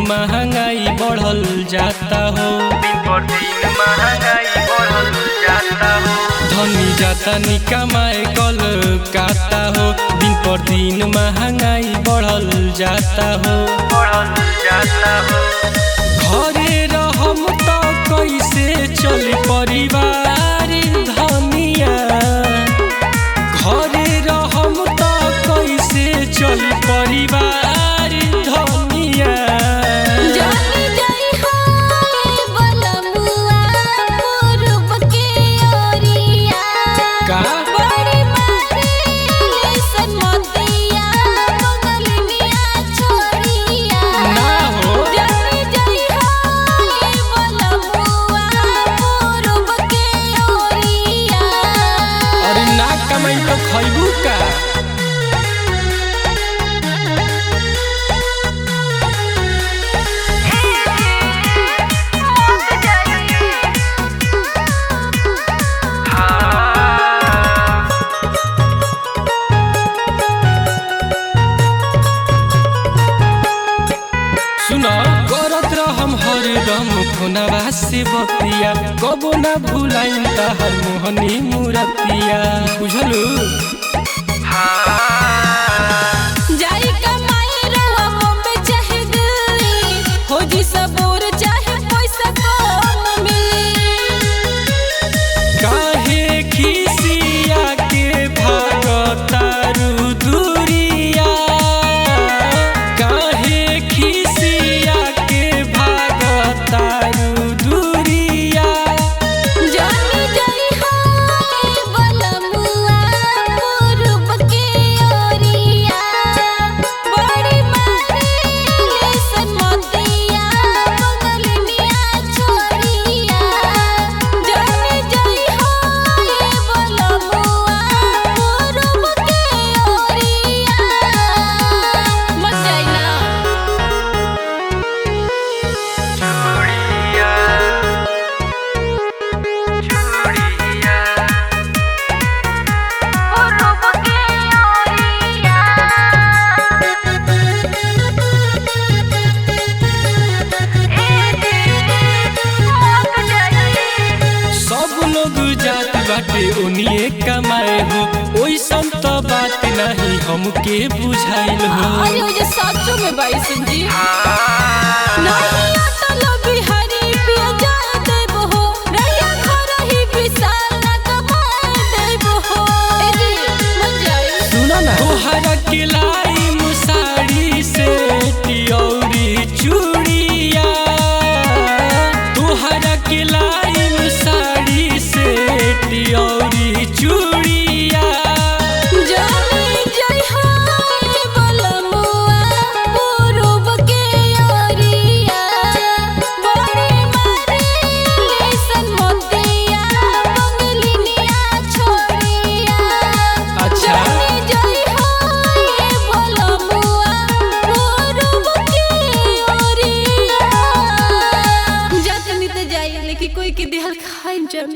महंगाई बढ़ल जाता हो, दिन पर दिन महंगाई बढ़ल जाता हो। धनी जाता नी कमाए कलकत्ता हो, दिन पर दिन महंगाई बढ़ल जाता हो। बढ़ल जाता हो। घरे रहम तो कैसे चली परिवार धनिया, घरे रहम तो कैसे चली परिवार धनिया। जानी जाई हाय बलमुआ पूरब के ओरिया, का बड़ी मारे सनमतिया बंगलिया छोड़िया। ना हो जानी जाई हाय बलमुआ पूरब के ओरिया। अरे ना कमाई तो खैबू का। सुनो करत रहम हरदम फोनवा से बतिया, कबो ना भुलाइन तहर मोहनी मूरतिया, बुझलू। जाई कमाई रवा बॉम्बे चाहे दिल्ली, हो जी सबूर चाहे पैसा कम मिली। काहे खिसिया के भागतारू दूरिया, काहे खिसिया के भागतारू दूरिया। जानी जाई हाय बलमुआ पूरब के ओरिया, बड़ी मारे सनमतिया बंगलिया छोड़िया। जानी जाई हाय बलमुआ पूरब के ओरिया, मत जाई ना। चूड़िया चूड़िया पूरब के ओरिया। सब लोग जात बाटे ओनिए कमाए हो, ओइसन तो बात नहीं हमके बुझाइल हो। अरे वो जो साचो में बाई संजी नहीं आता लो बिहारी पिया जाए देबो हो, रैया घर ही विशाल ना कमाए देबो हो। ए जी मत जाई। सुना ना तोहरा के लाई मुसाड़ी से टियौरी चूड़िया, तोहरा के लाई मुसाड़ी से टियौरी चूड़िया। जानी जाई हाय बलमुआ पूरब के ओरिया, बड़ी मारे सनमतिया बंगलिया छोड़िया। अच्छा जानी जाई हाय बलमुआ पूरब के ओरिया। जातनी तो जाई लेकिन कोई के दिहल खाइन जम।